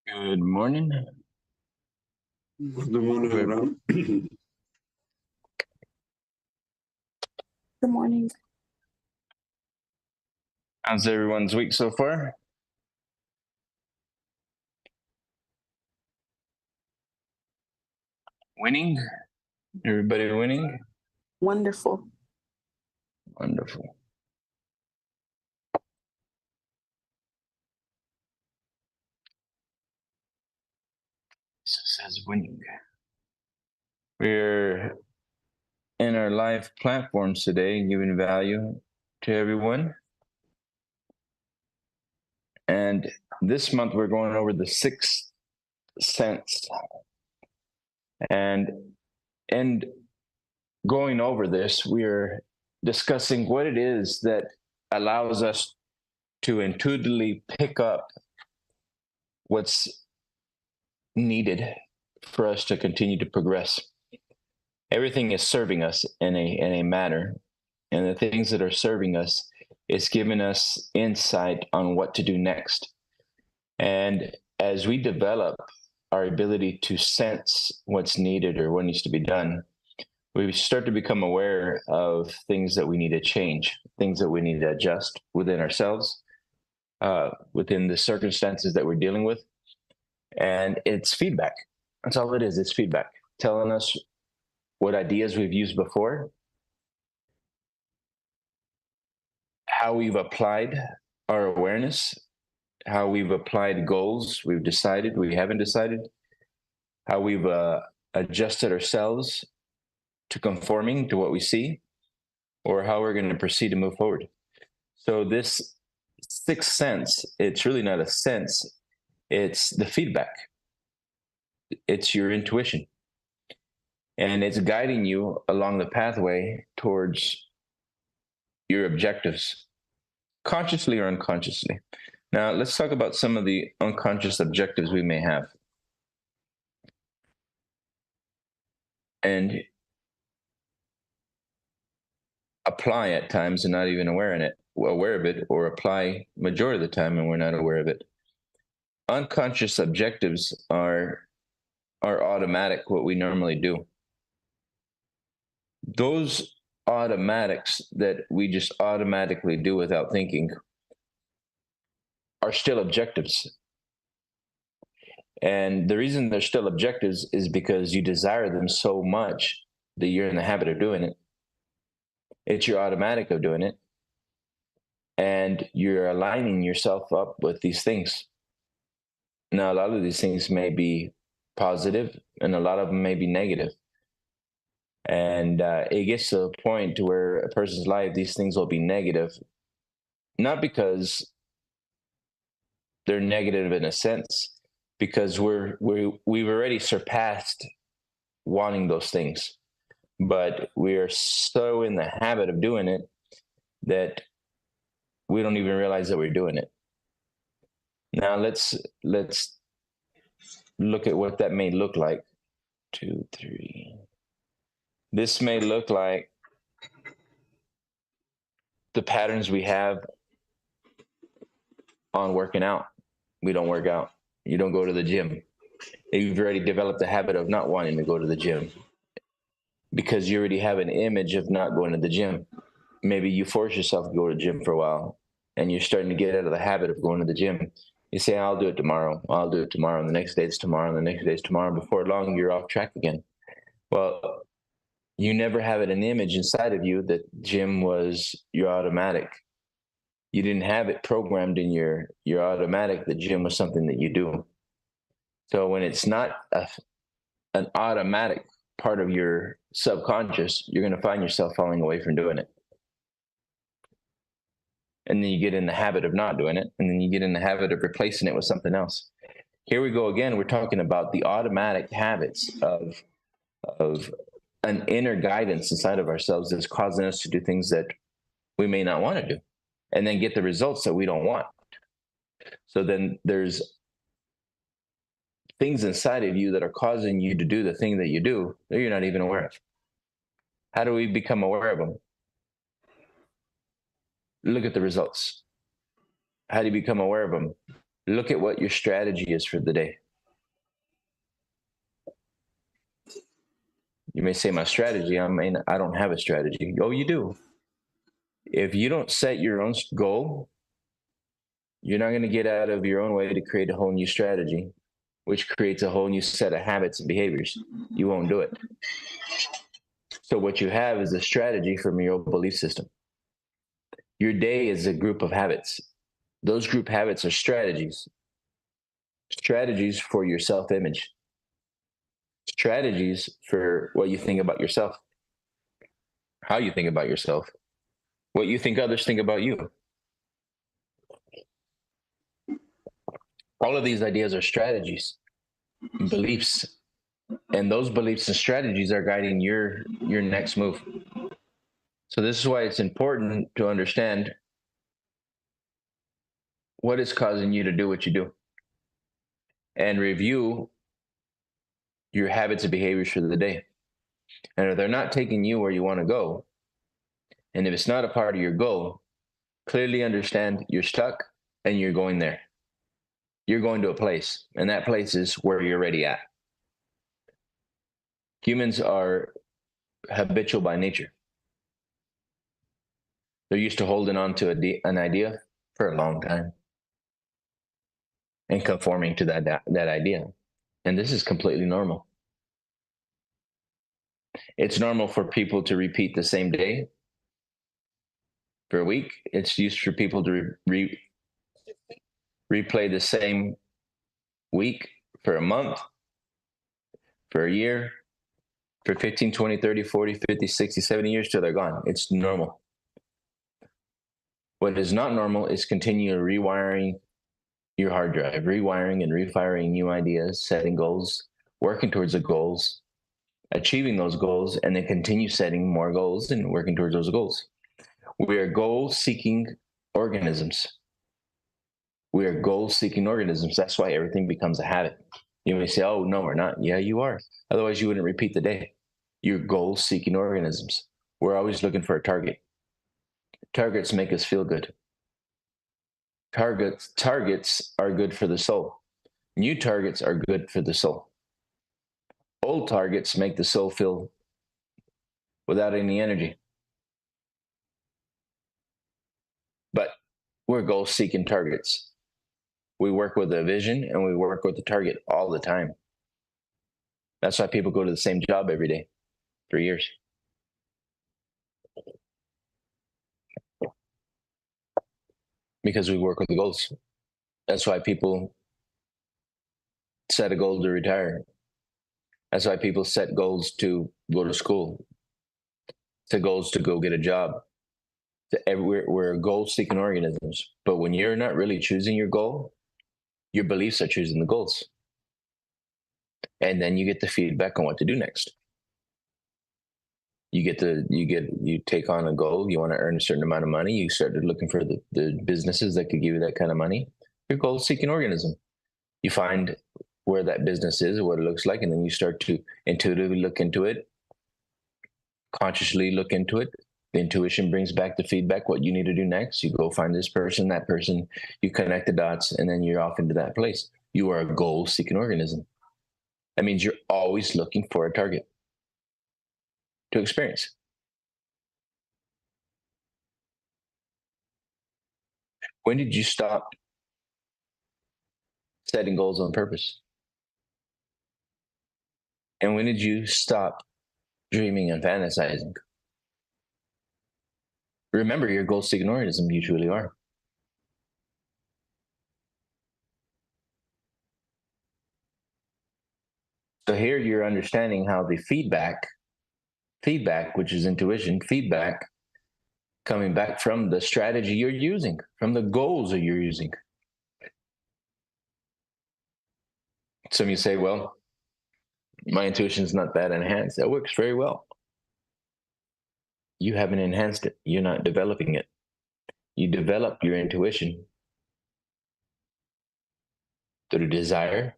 Good morning. Good morning, Abraham. Good morning. How's everyone's week so far? Winning? Everybody winning? Wonderful. Wonderful. So it says winning. We're in our live platforms today, giving value to everyone. And this month we're going over the sixth sense. And going over this, we're discussing what it is that allows us to intuitively pick up what's needed for us to continue to progress. Everything is serving us in a manner, and the things that are serving us is giving us insight on what to do next. And as we develop our ability to sense what's needed or what needs to be done, we start to become aware of things that we need to change, things that we need to adjust within ourselves, within the circumstances that we're dealing with. And it's feedback. That's all it is. It's feedback telling us what ideas we've used before, how we've applied our awareness, how we've applied goals we've decided, we haven't decided, how we've adjusted ourselves to conforming to what we see, or how we're going to proceed to move forward. So this sixth sense, it's really not a sense, it's the feedback. It's your intuition. And it's guiding you along the pathway towards your objectives, consciously or unconsciously. Now, let's talk about some of the unconscious objectives we may have. And apply at times and not even aware of it, or apply majority of the time and we're not aware of it. Unconscious objectives are automatic, what we normally do. Those automatics that we just automatically do without thinking are still objectives. And the reason they're still objectives is because you desire them so much that you're in the habit of doing it. It's your automatic of doing it. And you're aligning yourself up with these things. Now, a lot of these things may be positive and a lot of them may be negative. And it gets to a point to where a person's life, these things will be negative, not because they're negative in a sense, because we've already surpassed wanting those things, but we are so in the habit of doing it that we don't even realize that we're doing it. Now let's look at what that may look like. 2, 3. This may look like the patterns we have on working out. We don't work out. You don't go to the gym. You've already developed a habit of not wanting to go to the gym because you already have an image of not going to the gym. Maybe you force yourself to go to the gym for a while and you're starting to get out of the habit of going to the gym. You say, I'll do it tomorrow. I'll do it tomorrow. And the next day it's tomorrow. And the next day it's tomorrow. Before long, you're off track again. Well, you never have an image inside of you that gym was your automatic. You didn't have it programmed in your automatic that gym was something that you do. So when it's not an automatic part of your subconscious, you're going to find yourself falling away from doing it. And then you get in the habit of not doing it. And then you get in the habit of replacing it with something else. Here we go again. We're talking about the automatic habits of an inner guidance inside of ourselves that's causing us to do things that we may not want to do, and then get the results that we don't want. So then there's things inside of you that are causing you to do the thing that you do that you're not even aware of. How do we become aware of them? Look at the results. How do you become aware of them? Look at what your strategy is for the day. You may say, my strategy, I don't have a strategy. Oh, you do. If you don't set your own goal, you're not going to get out of your own way to create a whole new strategy, which creates a whole new set of habits and behaviors. You won't do it. So what you have is a strategy from your belief system. Your day is a group of habits. Those group habits are strategies. Strategies for your self-image. Strategies for what you think about yourself, how you think about yourself, what you think others think about you. All of these ideas are strategies, beliefs, and those beliefs and strategies are guiding your next move. So this is why it's important to understand what is causing you to do what you do and review your habits and behaviors for the day. And if they're not taking you where you want to go, and if it's not a part of your goal, clearly understand you're stuck and you're going there. You're going to a place, and that place is where you're already at. Humans are habitual by nature. They're used to holding on to an idea for a long time and conforming to that idea. And this is completely normal. It's normal for people to repeat the same day for a week. It's used for people to replay the same week for a month, for a year, for 15, 20, 30, 40, 50, 60, 70 years till they're gone. It's normal. What is not normal is continue rewiring your hard drive, rewiring and refiring new ideas, setting goals, working towards the goals, achieving those goals, and then continue setting more goals and working towards those goals. We are goal-seeking organisms. We are goal-seeking organisms. That's why everything becomes a habit. You may say, oh, no, we're not. Yeah, you are. Otherwise, you wouldn't repeat the day. You're goal-seeking organisms. We're always looking for a target. Targets make us feel good. Targets are good for the soul. New targets are good for the soul. Old targets make the soul feel without any energy. But we're goal-seeking targets. We work with a vision and we work with the target all the time. That's why people go to the same job every day for years. Because we work with the goals. That's why people set a goal to retire. That's why people set goals to go to school, set goals to go get a job. We're goal-seeking organisms. But when you're not really choosing your goal, your beliefs are choosing the goals. And then you get the feedback on what to do next. You take on a goal, you want to earn a certain amount of money, you start looking for the businesses that could give you that kind of money. You're a goal-seeking organism. You find where that business is, what it looks like, and then you start to intuitively look into it, consciously look into it. The intuition brings back the feedback, what you need to do next. You go find this person, that person, you connect the dots, and then you're off into that place. You are a goal-seeking organism. That means you're always looking for a target to experience. When did you stop setting goals on purpose? And when did you stop dreaming and fantasizing? Remember, you're a goal-seeking organism. You truly are. So here you're understanding how the feedback, which is intuition, feedback coming back from the strategy you're using, from the goals that you're using. Some of you say, well, my intuition is not that enhanced. That works very well. You haven't enhanced it. You're not developing it. You develop your intuition through the desire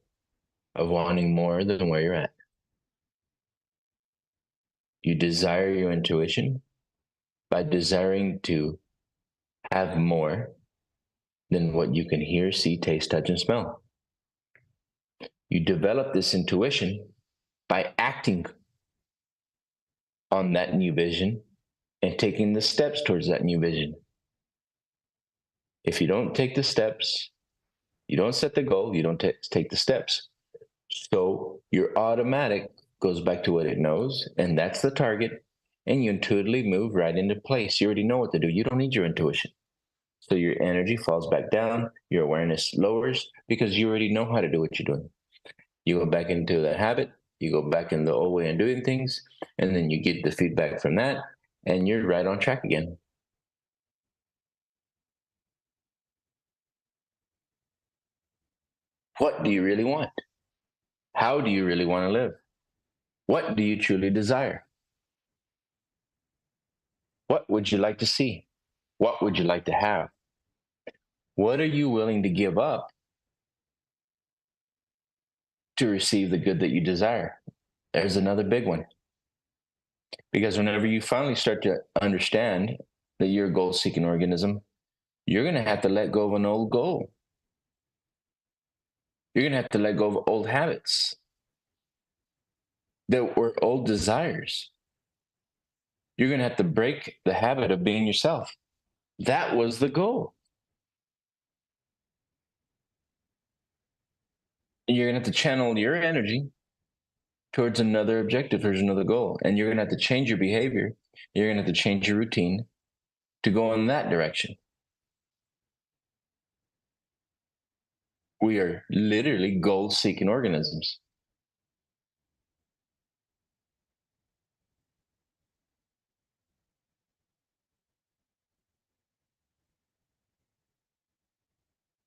of wanting more than where you're at. You desire your intuition by desiring to have more than what you can hear, see, taste, touch, and smell. You develop this intuition by acting on that new vision and taking the steps towards that new vision. If you don't take the steps, you don't set the goal, you don't take the steps. So your automatic goes back to what it knows, and that's the target, and you intuitively move right into place. You already know what to do. You don't need your intuition. So your energy falls back down, your awareness lowers because you already know how to do what you're doing. You go back into the habit, you go back in the old way of doing things, and then you get the feedback from that, and you're right on track again. What do you really want? How do you really want to live? What do you truly desire? What would you like to see? What would you like to have? What are you willing to give up to receive the good that you desire? There's another big one. Because whenever you finally start to understand that you're a goal-seeking organism, you're going to have to let go of an old goal. You're going to have to let go of old habits that were old desires. You're going to have to break the habit of being yourself. That was the goal. And you're going to have to channel your energy towards another objective, towards another goal. And you're going to have to change your behavior. You're going to have to change your routine to go in that direction. We are literally goal-seeking organisms.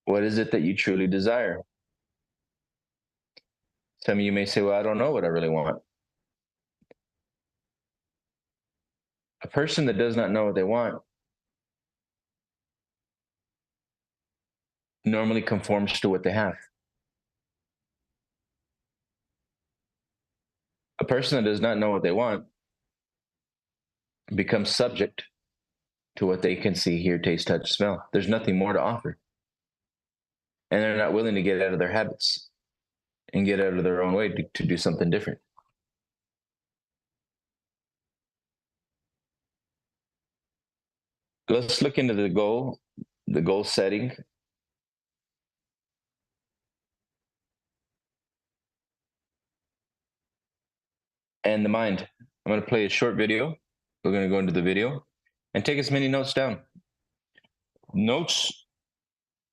What is it that you truly desire? Some of you may say, well, I don't know what I really want. A person that does not know what they want normally conforms to what they have. A person that does not know what they want becomes subject to what they can see, hear, taste, touch, smell. There's nothing more to offer. And they're not willing to get out of their habits and get out of their own way to do something different. Let's look into the goal setting. And the mind. I'm going to play a short video. We're going to go into the video and take as many notes down. Notes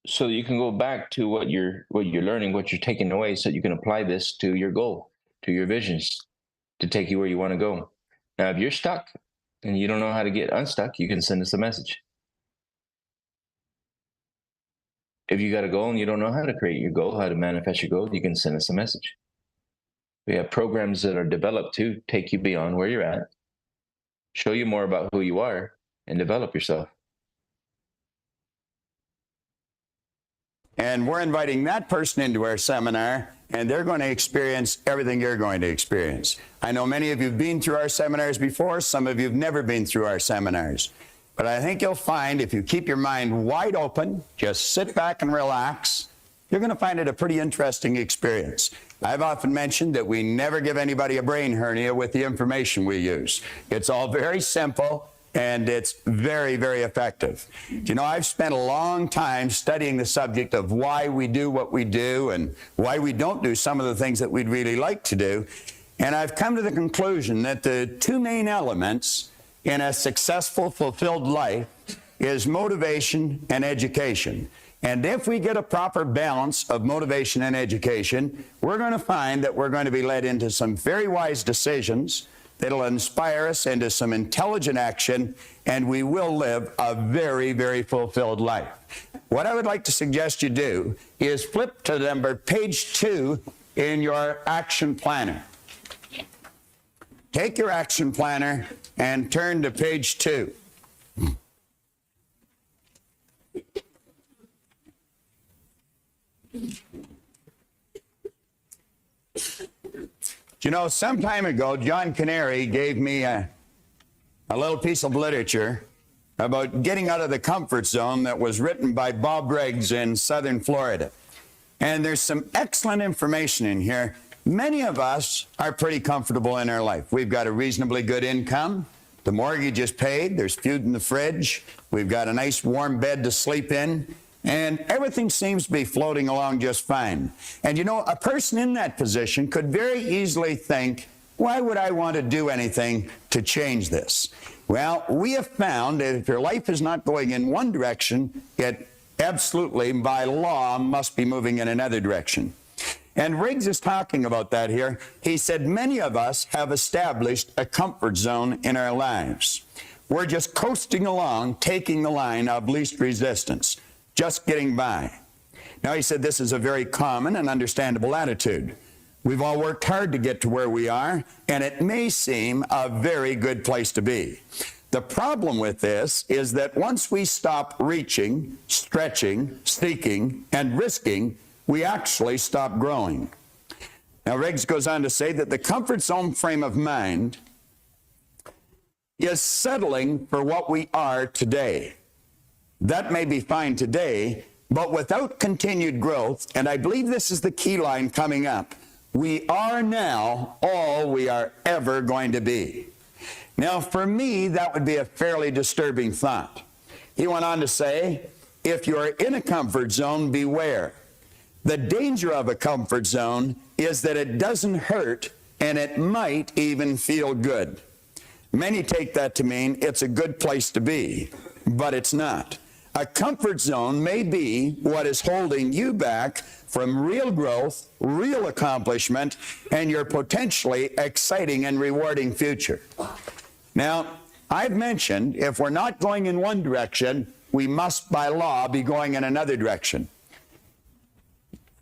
so that you can go back to what you're learning, what you're taking away, so that you can apply this to your goal, to your visions, to take you where you want to go. Now, if you're stuck and you don't know how to get unstuck, you can send us a message. If you got a goal and you don't know how to create your goal, how to manifest your goal, you can send us a message. We have programs that are developed to take you beyond where you're at, show you more about who you are, and develop yourself. And we're inviting that person into our seminar, and they're going to experience everything you're going to experience. I know many of you have been through our seminars before. Some of you have never been through our seminars. But I think you'll find if you keep your mind wide open, just sit back and relax, you're going to find it a pretty interesting experience. I've often mentioned that we never give anybody a brain hernia with the information we use. It's all very simple, and it's very, very effective. You know, I've spent a long time studying the subject of why we do what we do and why we don't do some of the things that we'd really like to do. And I've come to the conclusion that the two main elements in a successful, fulfilled life is motivation and education. And if we get a proper balance of motivation and education, we're going to find that we're going to be led into some very wise decisions that'll inspire us into some intelligent action, and we will live a very, very fulfilled life. What I would like to suggest you do is flip to number page 2 in your action planner. Take your action planner and turn to page 2. You know, some time ago, John Canary gave me a little piece of literature, about getting out of the comfort zone that was written by Bob Riggs in southern Florida. And there's some excellent information in here. Many of us are pretty comfortable in our life. We've got a reasonably good income. The mortgage is paid. There's food in the fridge. We've got a nice warm bed to sleep in. And everything seems to be floating along just fine. And you know, a person in that position could very easily think, why would I want to do anything to change this? Well, we have found that if your life is not going in one direction, it absolutely, by law, must be moving in another direction. And Riggs is talking about that here. He said many of us have established a comfort zone in our lives. We're just coasting along, taking the line of least resistance, just getting by. Now, he said this is a very common and understandable attitude. We've all worked hard to get to where we are, and it may seem a very good place to be. The problem with this is that once we stop reaching, stretching, seeking, and risking, we actually stop growing. Now, Riggs goes on to say that the comfort zone frame of mind is settling for what we are today. That may be fine today, but without continued growth, and I believe this is the key line coming up, we are now all we are ever going to be. Now, for me, that would be a fairly disturbing thought. He went on to say, if you're in a comfort zone, beware. The danger of a comfort zone is that it doesn't hurt, and it might even feel good. Many take that to mean it's a good place to be, but it's not. A comfort zone may be what is holding you back from real growth, real accomplishment, and your potentially exciting and rewarding future. Now, I've mentioned if we're not going in one direction, we must by law be going in another direction.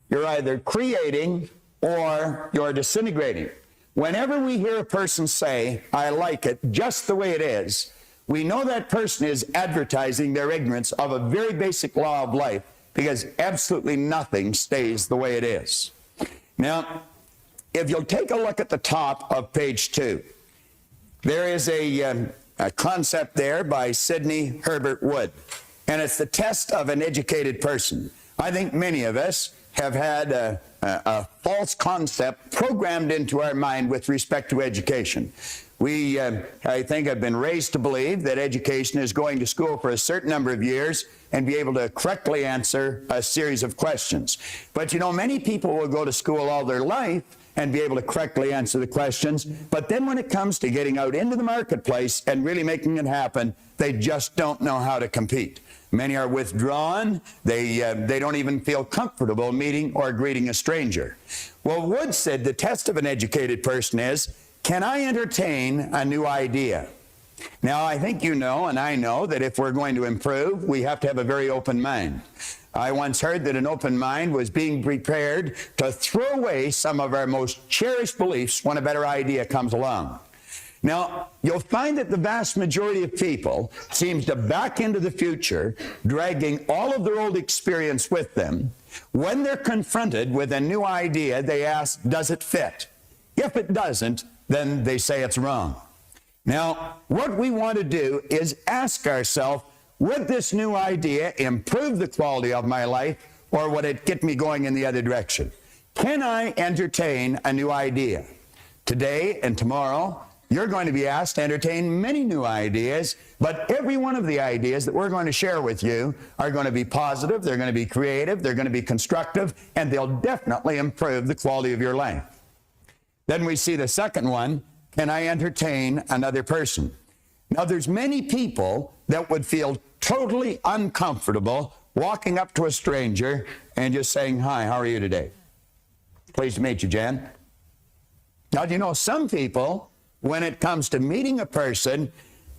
You're either creating or you're disintegrating. Whenever we hear a person say, I like it just the way it is, we know that person is advertising their ignorance of a very basic law of life, because absolutely nothing stays the way it is. Now, if you'll take a look at the top of page 2, there is a concept there by Sidney Herbert Wood, and it's the test of an educated person. I think many of us have had a false concept programmed into our mind with respect to education. We, I think, have been raised to believe that education is going to school for a certain number of years and be able to correctly answer a series of questions. But you know, many people will go to school all their life and be able to correctly answer the questions, but then when it comes to getting out into the marketplace and really making it happen, they just don't know how to compete. Many are withdrawn. They don't even feel comfortable meeting or greeting a stranger. Well, Wood said the test of an educated person is, can I entertain a new idea? Now, I think you know, and I know, that if we're going to improve, we have to have a very open mind. I once heard that an open mind was being prepared to throw away some of our most cherished beliefs when a better idea comes along. Now, you'll find that the vast majority of people seems to back into the future, dragging all of their old experience with them. When they're confronted with a new idea, they ask, does it fit? If it doesn't, then they say it's wrong. Now, what we want to do is ask ourselves, would this new idea improve the quality of my life, or would it get me going in the other direction? Can I entertain a new idea? Today and tomorrow, you're going to be asked to entertain many new ideas, but every one of the ideas that we're going to share with you are going to be positive, they're going to be creative, they're going to be constructive, and they'll definitely improve the quality of your life. Then we see the second one, can I entertain another person? Now, there's many people that would feel totally uncomfortable walking up to a stranger and just saying, hi, how are you today? Pleased to meet you, Jan. Now, do you know, some people, when it comes to meeting a person,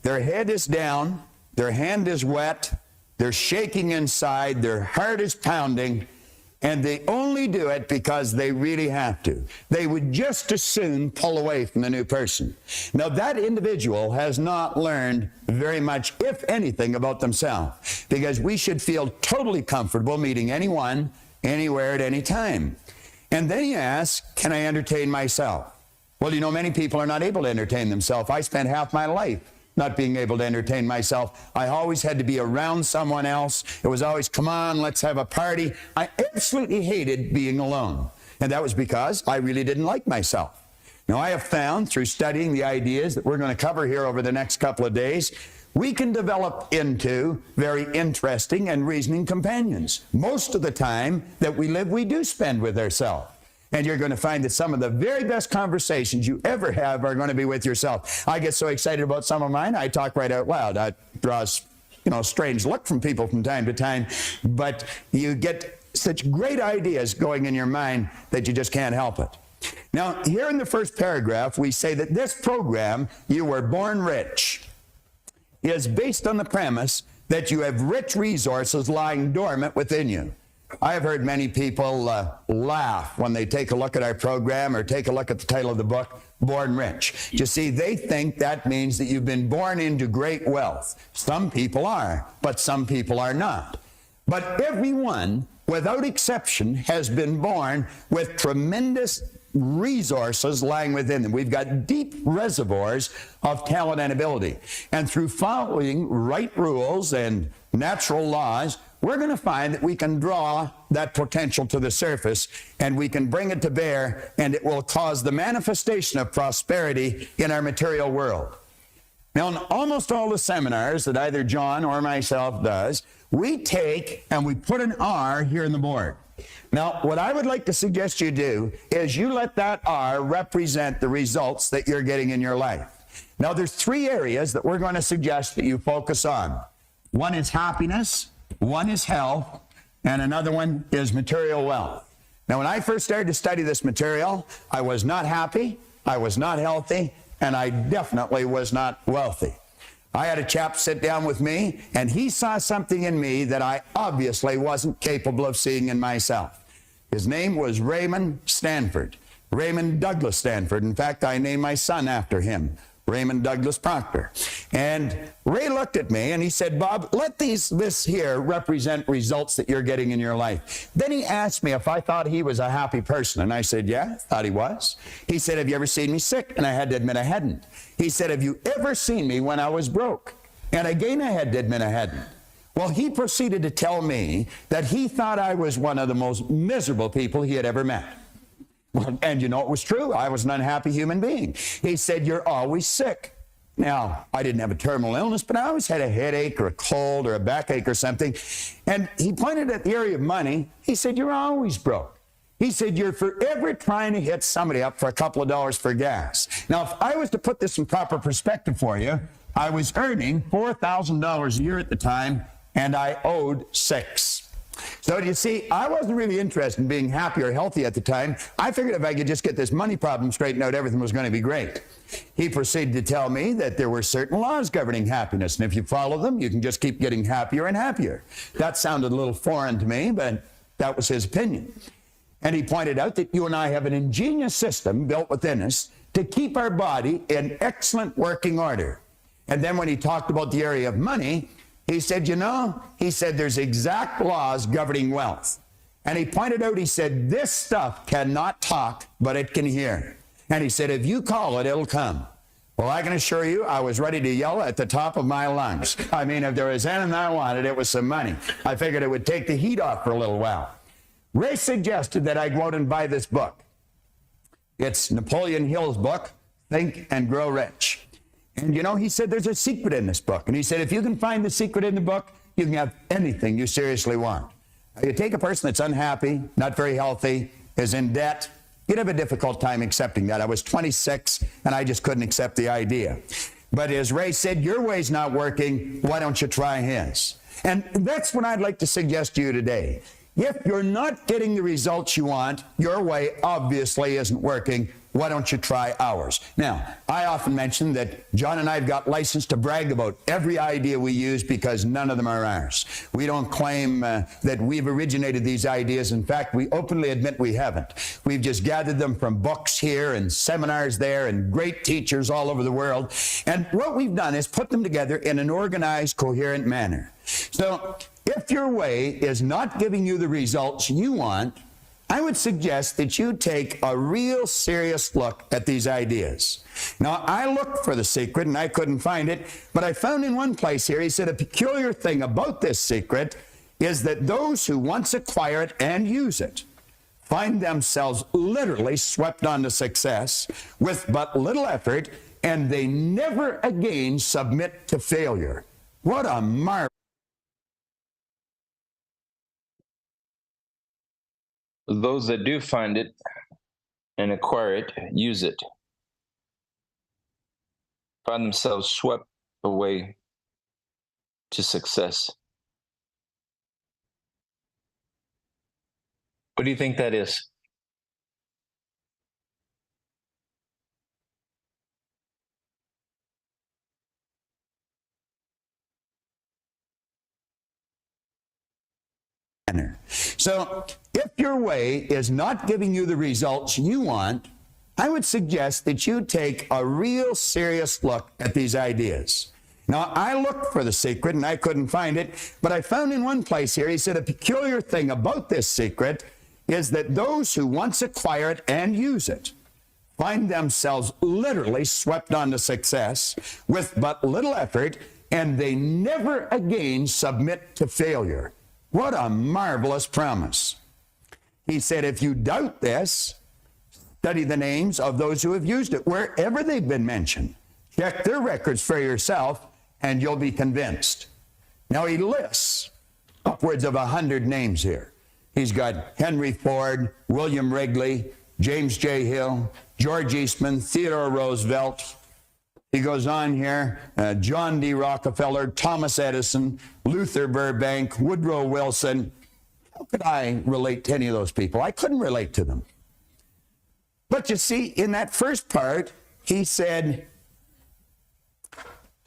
their head is down, their hand is wet, they're shaking inside, their heart is pounding, and they only do it because they really have to. They would just as soon pull away from the new person. Now, that individual has not learned very much, if anything, about themselves, because we should feel totally comfortable meeting anyone, anywhere, at any time. And then you ask, can I entertain myself? Well, you know, many people are not able to entertain themselves. I spent half my life not being able to entertain myself. I always had to be around someone else. It was always, come on, let's have a party. I absolutely hated being alone. And that was because I really didn't like myself. Now, I have found through studying the ideas that we're going to cover here over the next couple of days, we can develop into very interesting and reasoning companions. Most of the time that we live, we do spend with ourselves. And you're going to find that some of the very best conversations you ever have are going to be with yourself. I get so excited about some of mine, I talk right out loud. I draw a strange look from people from time to time, but you get such great ideas going in your mind that you just can't help it. Now, here in the first paragraph, we say that this program, You Were Born Rich, is based on the premise that you have rich resources lying dormant within you. I have heard many people laugh when they take a look at our program or take a look at the title of the book, Born Rich. You see, they think that means that you've been born into great wealth. Some people are, but some people are not. But everyone, without exception, has been born with tremendous resources lying within them. We've got deep reservoirs of talent and ability. And through following right rules and natural laws, we're going to find that we can draw that potential to the surface and we can bring it to bear, and it will cause the manifestation of prosperity in our material world. Now, in almost all the seminars that either John or myself does, we take and we put an R here in the board. Now, what I would like to suggest you do is you let that R represent the results that you're getting in your life. Now, there's three areas that we're going to suggest that you focus on. One is happiness, one is health, and another one is material wealth. Now, when I first started to study this material, I was not happy, I was not healthy, and I definitely was not wealthy. I had a chap sit down with me, and he saw something in me that I obviously wasn't capable of seeing in myself. His name was Raymond Stanford, Raymond Douglas Stanford. In fact, I named my son after him, Raymond Douglas Proctor. And Ray looked at me and he said, Bob, let this here represent results that you're getting in your life. Then he asked me if I thought he was a happy person. And I said, yeah, I thought he was. He said, have you ever seen me sick? And I had to admit I hadn't. He said, have you ever seen me when I was broke? And again, I had to admit I hadn't. Well, he proceeded to tell me that he thought I was one of the most miserable people he had ever met. And you know, it was true. I was an unhappy human being. He said, you're always sick. Now, I didn't have a terminal illness, but I always had a headache or a cold or a backache or something. And he pointed at the area of money. He said, you're always broke. He said, you're forever trying to hit somebody up for a couple of dollars for gas. Now, if I was to put this in proper perspective for you, I was earning $4,000 a year at the time, and I owed $6,000. So you see, I wasn't really interested in being happy or healthy at the time. I figured if I could just get this money problem straightened out, everything was going to be great. He proceeded to tell me that there were certain laws governing happiness, and if you follow them, you can just keep getting happier and happier. That sounded a little foreign to me, but that was his opinion. And he pointed out that you and I have an ingenious system built within us to keep our body in excellent working order. And then when he talked about the area of money, he said, you know, he said, there's exact laws governing wealth. And he pointed out, he said, this stuff cannot talk, but it can hear. And he said, if you call it, it'll come. Well, I can assure you, I was ready to yell at the top of my lungs. I mean, if there was anything I wanted, it was some money. I figured it would take the heat off for a little while. Ray suggested that I go out and buy this book. It's Napoleon Hill's book, Think and Grow Rich. And you know, he said there's a secret in this book. And he said if you can find the secret in the book, you can have anything you seriously want. Now, you take a person that's unhappy, not very healthy, is in debt, you'd have a difficult time accepting that. I was 26, and I just couldn't accept the idea. But as Ray said, your way's not working, why don't you try his? And that's what I'd like to suggest to you today. If you're not getting the results you want, your way obviously isn't working. Why don't you try ours? Now, I often mention that John and I have got license to brag about every idea we use because none of them are ours. We don't claim that we've originated these ideas. In fact, we openly admit we haven't. We've just gathered them from books here and seminars there and great teachers all over the world. And what we've done is put them together in an organized, coherent manner. So if your way is not giving you the results you want, I would suggest that you take a real serious look at these ideas. Now, I looked for the secret and I couldn't find it, but I found in one place here, he said, a peculiar thing about this secret is that those who once acquire it and use it find themselves literally swept on to success with but little effort, and they never again submit to failure. What a marvel. Those that do find it and acquire it, use it, find themselves swept away to success. What do you think that is? So if your way is not giving you the results you want, I would suggest that you take a real serious look at these ideas. Now, I looked for the secret and I couldn't find it, but I found in one place here, he said, a peculiar thing about this secret is that those who once acquire it and use it find themselves literally swept on to success with but little effort, and they never again submit to failure. What a marvelous promise. He said, if you doubt this, study the names of those who have used it, wherever they've been mentioned. Check their records for yourself, and you'll be convinced. Now, he lists upwards of 100 names here. He's got Henry Ford, William Wrigley, James J. Hill, George Eastman, Theodore Roosevelt. He goes on here, John D. Rockefeller, Thomas Edison, Luther Burbank, Woodrow Wilson. How could I relate to any of those people? I couldn't relate to them. But you see, in that first part, he said,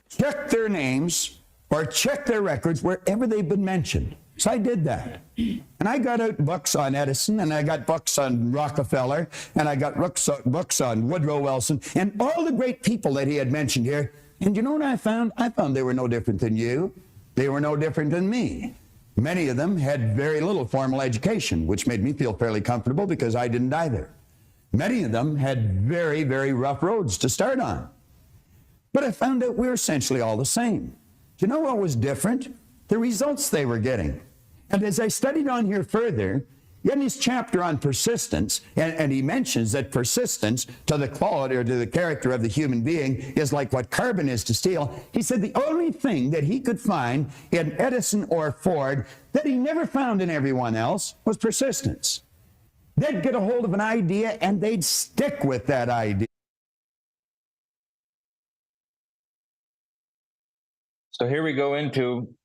check their names or check their records wherever they've been mentioned. So I did that. And I got out books on Edison, and I got books on Rockefeller, and I got books on Woodrow Wilson, and all the great people that he had mentioned here. And you know what I found? I found they were no different than you. They were no different than me. Many of them had very little formal education, which made me feel fairly comfortable because I didn't either. Many of them had very, very rough roads to start on. But I found out we were essentially all the same. Do you know what was different? The results they were getting. And as I studied on here further, in his chapter on persistence, and he mentions that persistence to the quality or to the character of the human being is like what carbon is to steel. He said the only thing that he could find in Edison or Ford that he never found in everyone else was persistence. They'd get a hold of an idea and they'd stick with that idea. So here we go into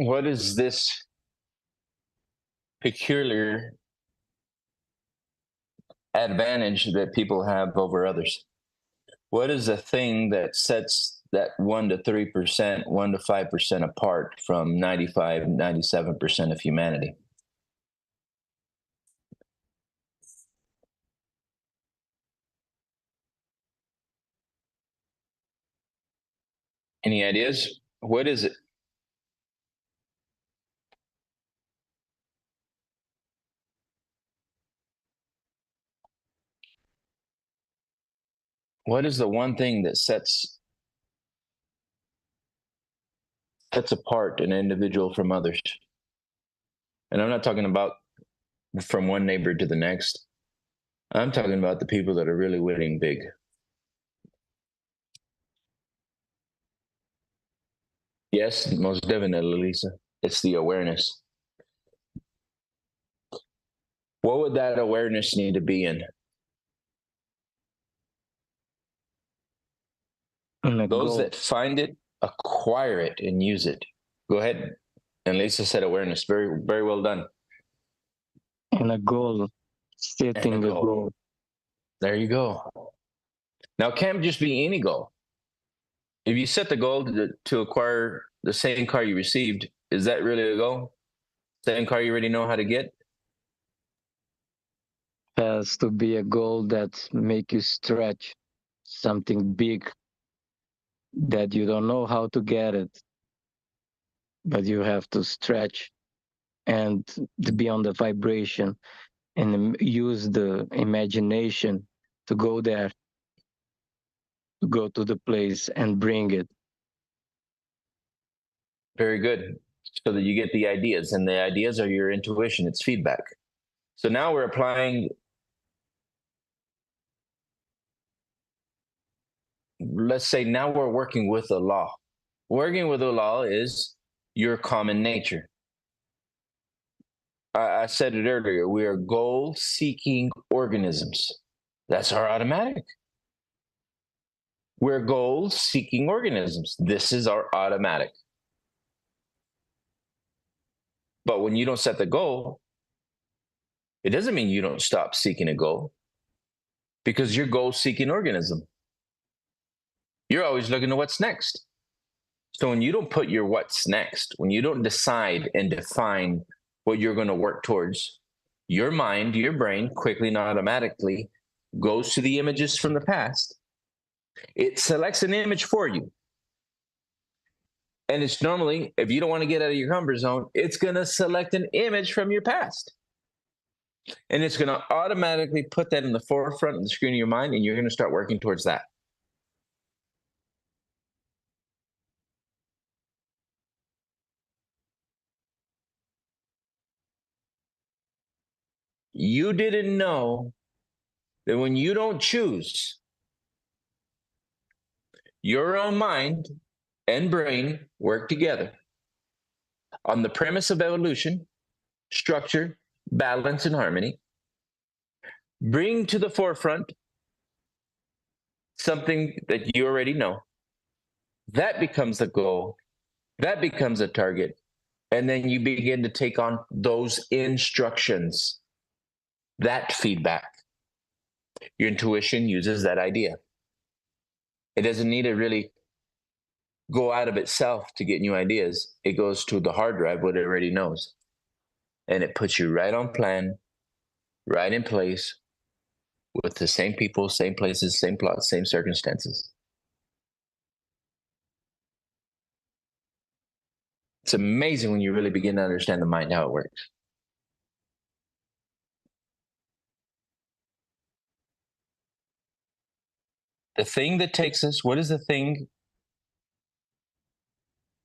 what is this peculiar advantage that people have over others? What is the thing that sets that 1 to 3%, 1 to 5% apart from 95, 97% of humanity? Any ideas? What is it? What is the one thing that sets apart an individual from others? And I'm not talking about from one neighbor to the next. I'm talking about the people that are really winning big. Yes, most definitely, Lisa. It's the awareness. What would that awareness need to be in? Those that find it, acquire it, and use it. Go ahead. And Lisa said awareness. Very, very well done. And a goal. Setting a goal. There you go. Now, it can't just be any goal. If you set the goal to acquire the same car you received, is that really a goal? Same car you already know how to get? Has to be a goal that make you stretch something big that you don't know how to get it, but you have to stretch and to be on the vibration and use the imagination to go there, to go to the place and bring it. Very good. So that you get the ideas, and the ideas are your intuition, it's feedback. So now we're applying, let's say now we're working with a law. Working with a law is your common nature. I said it earlier, we are goal-seeking organisms. That's our automatic. We're goal-seeking organisms. This is our automatic. But when you don't set the goal, it doesn't mean you don't stop seeking a goal, because you're goal-seeking organism. You're always looking to what's next. So when you don't put your what's next, when you don't decide and define what you're going to work towards, your mind, your brain quickly and automatically goes to the images from the past. It selects an image for you. And it's normally, if you don't want to get out of your comfort zone, it's going to select an image from your past. And it's going to automatically put that in the forefront of the screen of your mind, and you're going to start working towards that. You didn't know that when you don't choose, your own mind and brain work together on the premise of evolution, structure, balance, and harmony. Bring to the forefront something that you already know. That becomes a goal. That becomes a target. And then you begin to take on those instructions, that feedback. Your intuition uses that idea. It doesn't need to really go out of itself to get new ideas. It goes to the hard drive, what it already knows. And it puts you right on plan, right in place, with the same people, same places, same plots, same circumstances. It's amazing when you really begin to understand the mind, how it works. The thing that takes us, what is the thing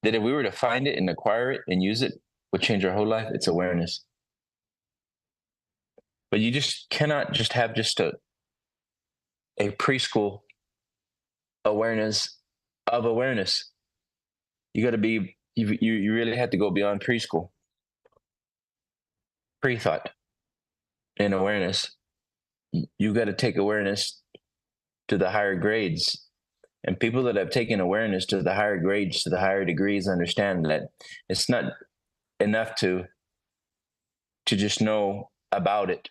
that if we were to find it and acquire it and use it, would change our whole life? It's awareness. But you just cannot just have just a preschool awareness of awareness. You got to be, you really have to go beyond preschool. Pre-thought and awareness. You got to take awareness to the higher grades. And people that have taken awareness to the higher grades, to the higher degrees, understand that it's not enough to just know about it,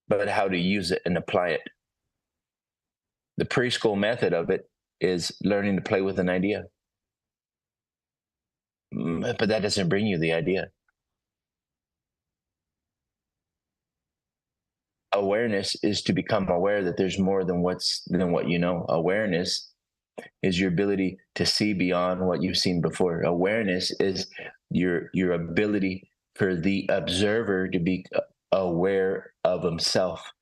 but how to use it and apply it. The preschool method of it is learning to play with an idea. But that doesn't bring you the idea. Awareness is to become aware that there's more than what you know. Awareness is your ability to see beyond what you've seen before. Awareness is your ability for the observer to be aware of himself.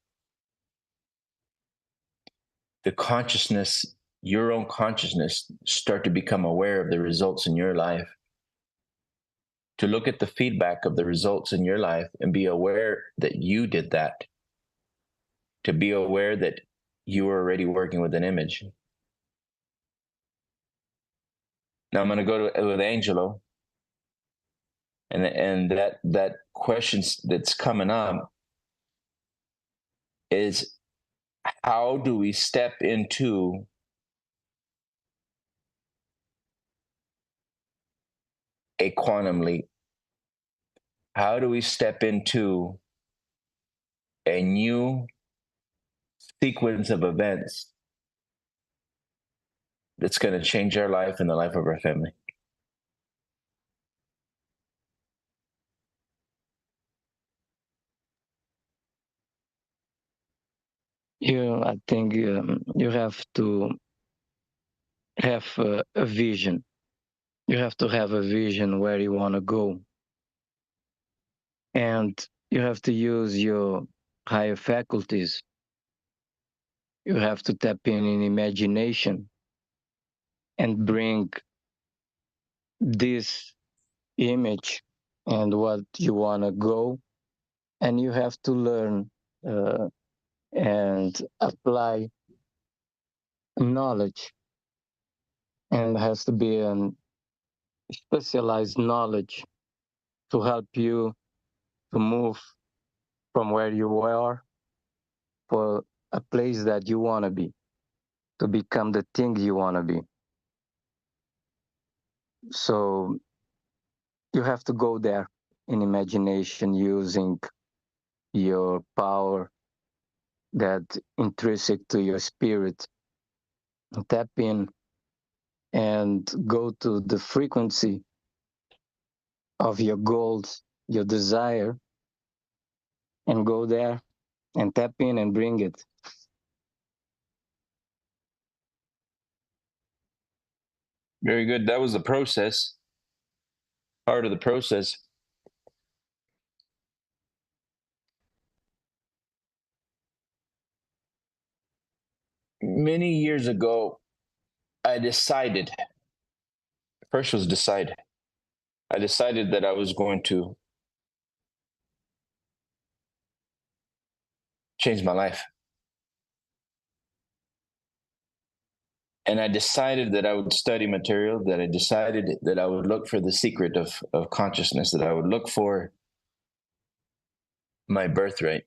The consciousness, your own consciousness, start to become aware of the results in your life. To look at the feedback of the results in your life and be aware that you did that. To be aware that you were already working with an image. Now I'm going to go with Angelo, and that question that's coming up is, how do we step into a quantum leap? How do we step into a new sequence of events that's going to change our life and the life of our family? I think you have to have a vision. You have to have a vision where you want to go. And you have to use your higher faculties. You have to tap in imagination and bring this image and what you want to go. And you have to learn and apply knowledge. And it has to be a specialized knowledge to help you to move from where you are for a place that you want to be, to become the thing you want to be. So you have to go there in imagination using your power that intrinsic to your spirit. Tap in and go to the frequency of your goals, your desire, and go there and tap in and bring it. Very good. That was the process, part of the process. Many years ago, I decided, first was decide. I decided that I was going to change my life. And I decided that I would study material, that I decided that I would look for the secret of consciousness, that I would look for my birthright.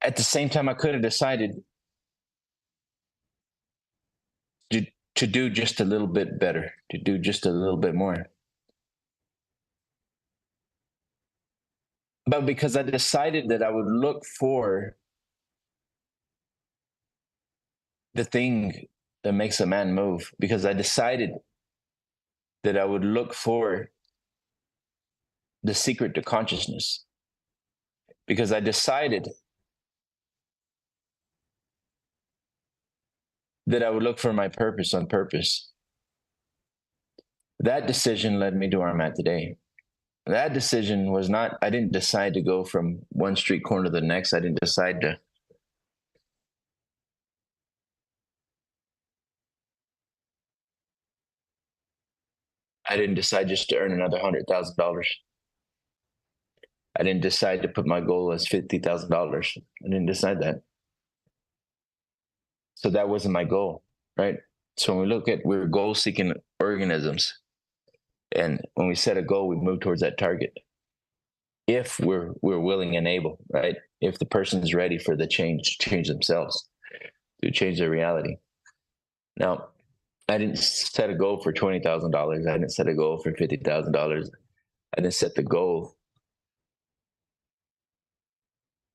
At the same time, I could have decided to do just a little bit better, to do just a little bit more. But because I decided that I would look for the thing that makes a man move, because I decided that I would look for the secret to consciousness, because I decided that I would look for my purpose on purpose. That decision led me to where I'm at today. That decision was not, I didn't decide to go from one street corner to the next. I didn't decide to just to earn another $100,000. I didn't decide to put my goal as $50,000. I didn't decide that. So that wasn't my goal, right? So when we look at, we're goal-seeking organisms. And when we set a goal, we move towards that target. If we're willing and able, right? If the person is ready for the change themselves, to change their reality. Now, I didn't set a goal for $20,000. I didn't set a goal for $50,000. I didn't set the goal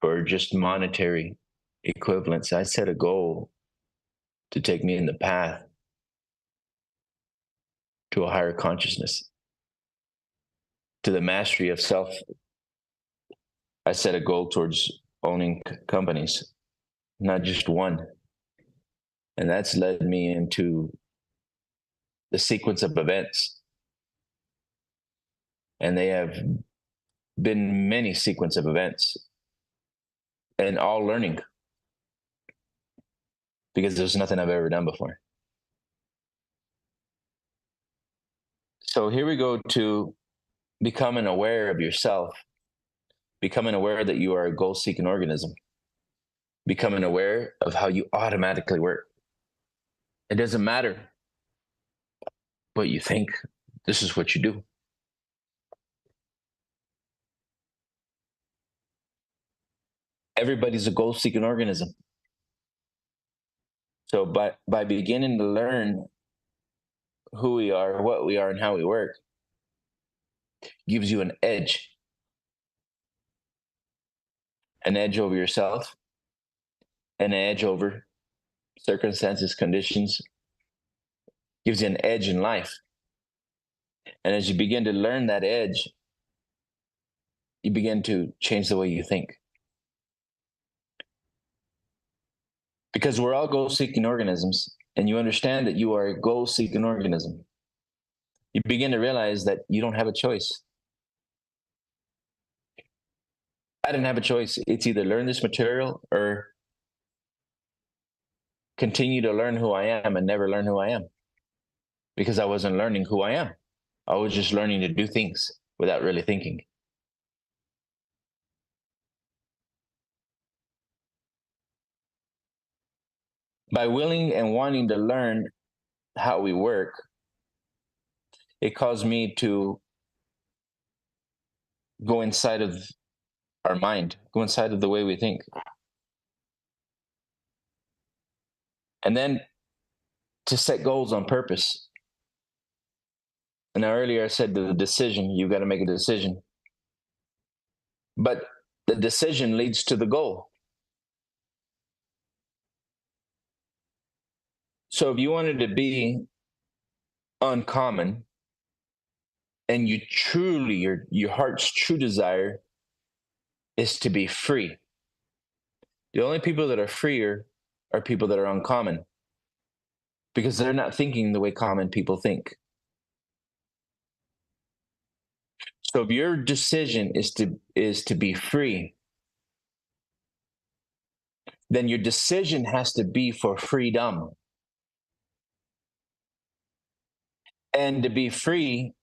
for just monetary equivalents. I set a goal to take me in the path to a higher consciousness, to the mastery of self. I set a goal towards owning companies, not just one. And that's led me into the sequence of events. And they have been many sequence of events, and all learning, because there's nothing I've ever done before. So here we go to becoming aware of yourself, becoming aware that you are a goal-seeking organism, becoming aware of how you automatically work. It doesn't matter what you think. This is what you do. Everybody's a goal-seeking organism. So by beginning to learn who we are, what we are, and how we work, gives you an edge over yourself, an edge over circumstances, conditions, gives you an edge in life. And as you begin to learn that edge, you begin to change the way you think. Because we're all goal-seeking organisms, and you understand that you are a goal-seeking organism. you begin to realize that you don't have a choice. I didn't have a choice. It's either learn this material or continue to learn who I am and never learn who I am, because I wasn't learning who I am. I was just learning to do things without really thinking. By willing and wanting to learn how we work, it caused me to go inside of our mind, go inside of the way we think. And then to set goals on purpose. And now earlier I said the decision, you got to make a decision. But the decision leads to the goal. So if you wanted to be uncommon, and you truly, your heart's true desire is to be free. The only people that are freer are people that are uncommon, because they're not thinking the way common people think. So if your decision is to be free, then your decision has to be for freedom. And to be free,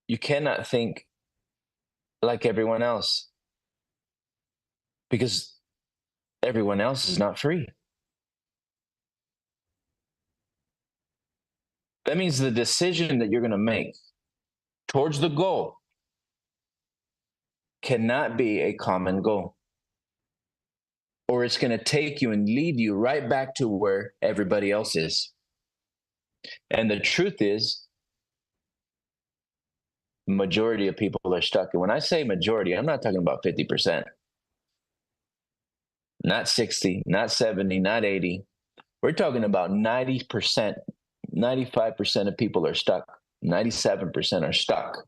you cannot think like everyone else, because everyone else is not free. That means the decision that you're going to make towards the goal cannot be a common goal, or it's going to take you and lead you right back to where everybody else is. And the truth is, majority of people are stuck. And when I say majority, I'm not talking about 50%, not 60, not 70, not 80. We're talking about 90%, 95% of people are stuck. 97% are stuck.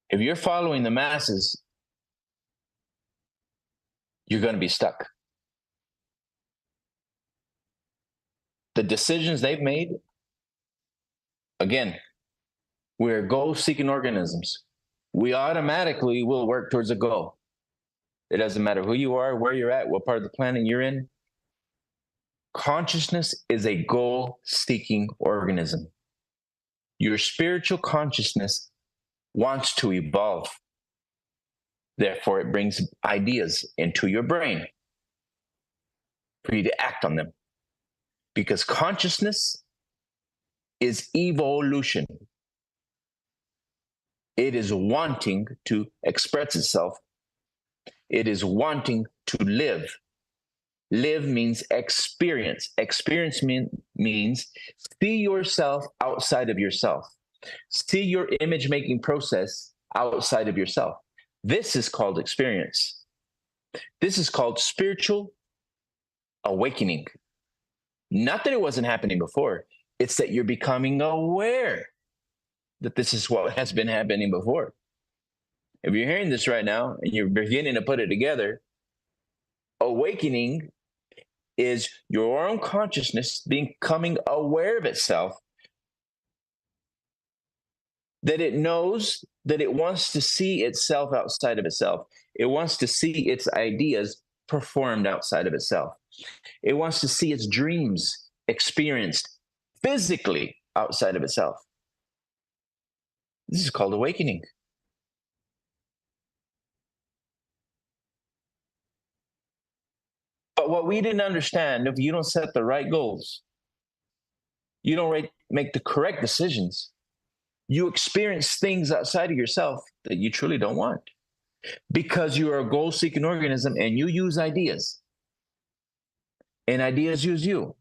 If you're following the masses, you're going to be stuck. The decisions they've made, again, we're goal-seeking organisms. We automatically will work towards a goal. It doesn't matter who you are, where you're at, what part of the planet you're in. Consciousness is a goal-seeking organism. Your spiritual consciousness wants to evolve. Therefore, it brings ideas into your brain for you to act on them. Because consciousness is evolution. It is wanting to express itself. It is wanting to live. Live means experience. Experience means see yourself outside of yourself. See your image-making process outside of yourself. This is called experience. This is called spiritual awakening. Not that it wasn't happening before. It's that you're becoming aware that this is what has been happening before. If you're hearing this right now and you're beginning to put it together, awakening is your own consciousness becoming aware of itself, that it knows that it wants to see itself outside of itself. It wants to see its ideas performed outside of itself. It wants to see its dreams experienced physically outside of itself. This is called awakening. But what we didn't understand, if you don't set the right goals, you don't make the correct decisions, you experience things outside of yourself that you truly don't want, because you are a goal-seeking organism and you use ideas, and ideas use you.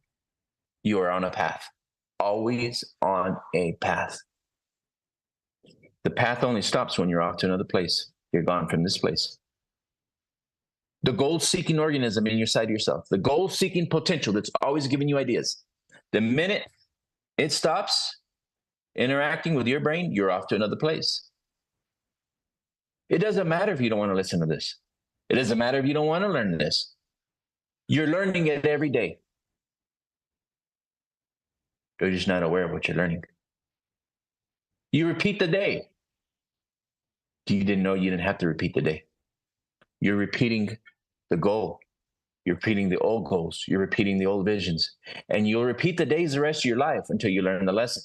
You are on a path, always on a path. The path only stops when you're off to another place. You're gone from this place. The goal-seeking organism inside yourself, the goal-seeking potential that's always giving you ideas, the minute it stops interacting with your brain, you're off to another place. It doesn't matter if you don't want to listen to this. It doesn't matter if you don't want to learn this. You're learning it every day. You're just not aware of what you're learning. You repeat the day. You didn't know you didn't have to repeat the day. You're repeating the goal. You're repeating the old goals. You're repeating the old visions. And you'll repeat the days the rest of your life until you learn the lesson.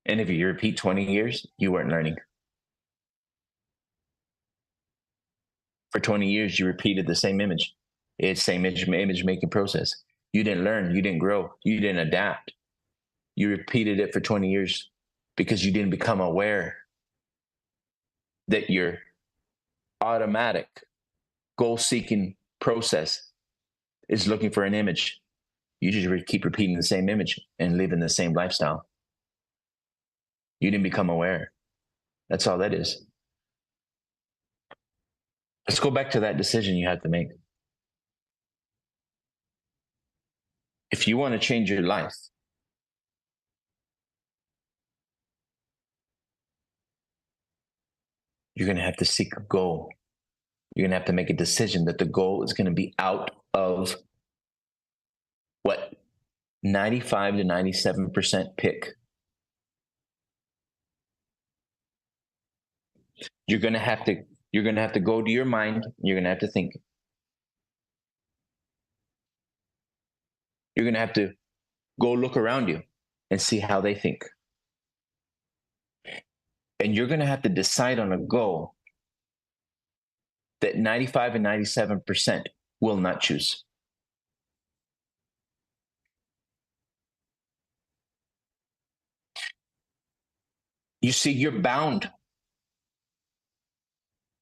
And if you repeat 20 years, you weren't learning. For 20 years, you repeated the same image. It's same image making process. You didn't learn. You didn't grow. You didn't adapt. You repeated it for 20 years because you didn't become aware that your automatic goal-seeking process is looking for an image. You just keep repeating the same image and living the same lifestyle. You didn't become aware. That's all that is. Let's go back to that decision you had to make. If you want to change your life, you're going to have to seek a goal. You're going to have to make a decision that the goal is going to be out of what 95 to 97% pick. You're going to have to go to your mind. You're going to have to think. You're going to have to go look around you and see how they think. And you're going to have to decide on a goal that 95 and 97% will not choose. You see, you're bound.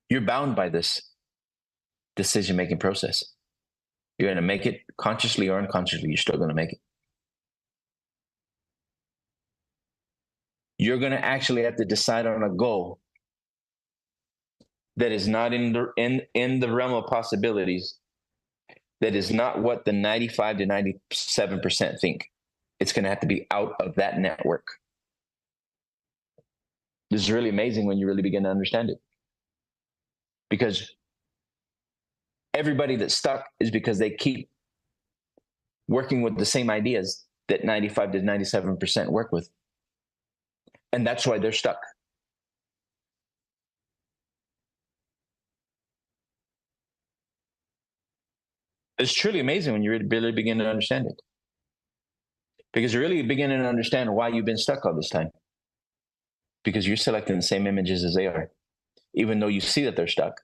You're bound by this decision-making process. You're going to make it consciously or unconsciously. You're still going to make it. You're going to actually have to decide on a goal that is not in the realm of possibilities, that is not what the 95 to 97% think. It's going to have to be out of that network. This is really amazing when you really begin to understand it. Because everybody that's stuck is because they keep working with the same ideas that 95 to 97% work with. And that's why they're stuck. It's truly amazing when you really begin to understand it. Because you're really beginning to understand why you've been stuck all this time. Because you're selecting the same images as they are. Even though you see that they're stuck,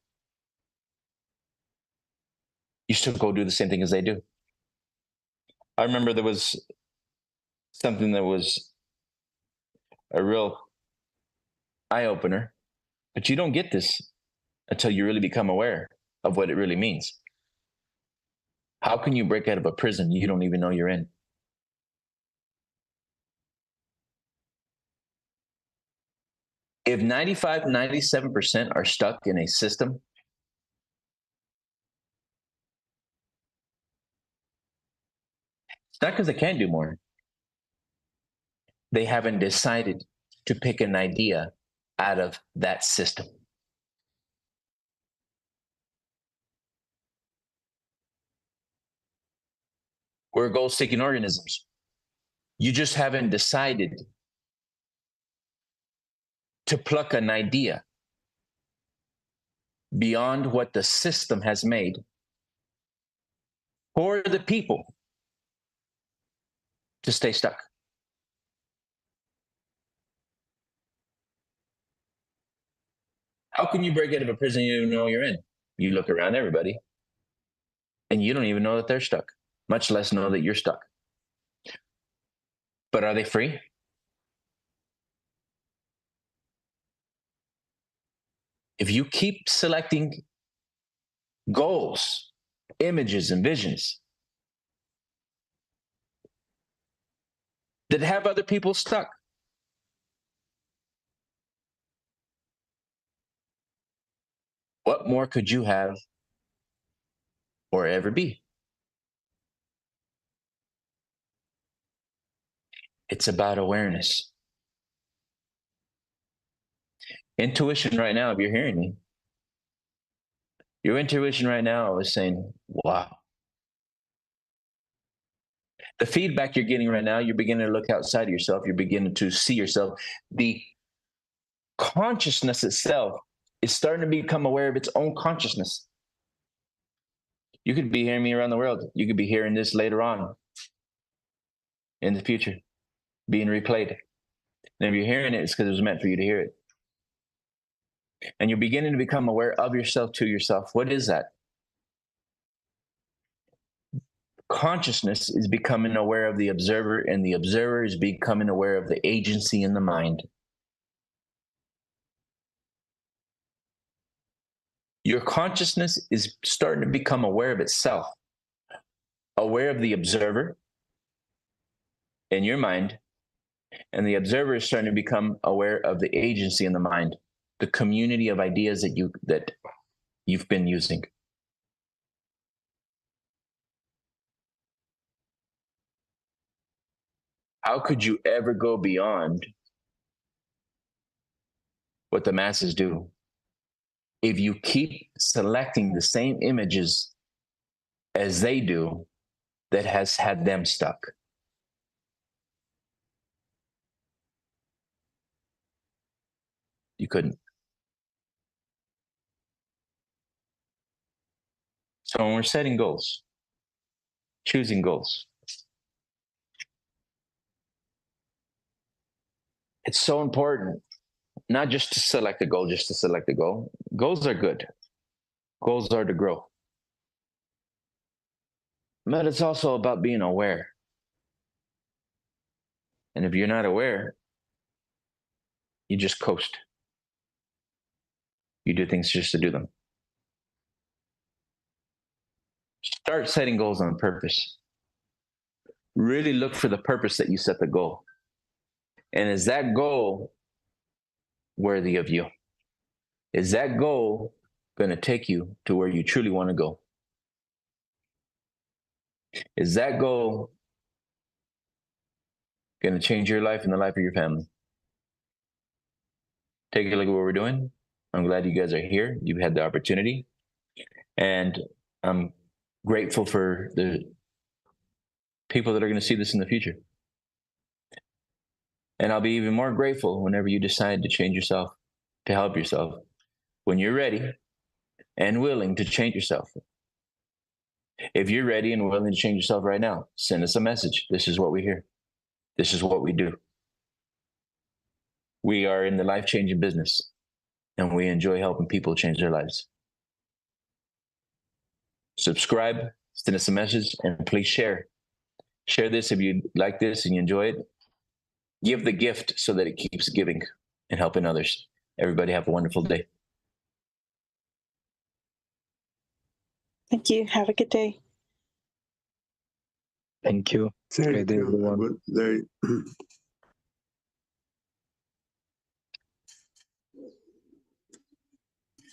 you still go do the same thing as they do. I remember there was something that was a real eye-opener, but you don't get this until you really become aware of what it really means. How can you break out of a prison you don't even know you're in? If 95, 97% are stuck in a system, it's not because they can't do more. They haven't decided to pick an idea out of that system. We're goal-seeking organisms. You just haven't decided to pluck an idea beyond what the system has made for the people to stay stuck. How can you break out of a prison you don't know you're in? You look around everybody and you don't even know that they're stuck, much less know that you're stuck. But are they free? If you keep selecting goals, images, and visions that have other people stuck, what more could you have or ever be? It's about awareness. Intuition right now, if you're hearing me, your intuition right now is saying, wow, The feedback you're getting right now, you're beginning to look outside of yourself. You're beginning to see yourself. The consciousness itself is starting to become aware of its own consciousness. You could be hearing me around the world. You could be hearing this later on in the future, being replayed. And if you're hearing it, it's because it was meant for you to hear it. And you're beginning to become aware of yourself to yourself. What is that? Consciousness is becoming aware of the observer, and the observer is becoming aware of the agency in the mind. Your consciousness is starting to become aware of itself, aware of the observer in your mind, and the observer is starting to become aware of the agency in the mind, the community of ideas that you've been using. How could you ever go beyond what the masses do if you keep selecting the same images as they do that has had them stuck? You couldn't. So when we're setting goals, choosing goals, it's so important not just to select a goal, just to select a goal. Goals are good. Goals are to grow. But it's also about being aware. And if you're not aware, you just coast. You do things just to do them. Start setting goals on purpose. Really look for the purpose that you set the goal. And is that goal worthy of you? Is that goal going to take you to where you truly want to go? Is that goal going to change your life and the life of your family? Take a look at what we're doing. I'm glad you guys are here. You've had the opportunity. And I'm grateful for the people that are going to see this in the future. And I'll be even more grateful whenever you decide to change yourself, to help yourself, when you're ready and willing to change yourself. If you're ready and willing to change yourself right now, send us a message. This is what we hear. This is what we do. We are in the life-changing business, and we enjoy helping people change their lives. Subscribe, send us a message, and please share. Share this if you like this and you enjoy it. Give the gift so that it keeps giving and helping others. Everybody have a wonderful day. Thank you. Have a good day. Thank you. Thank Good day, you. everyone. Good day.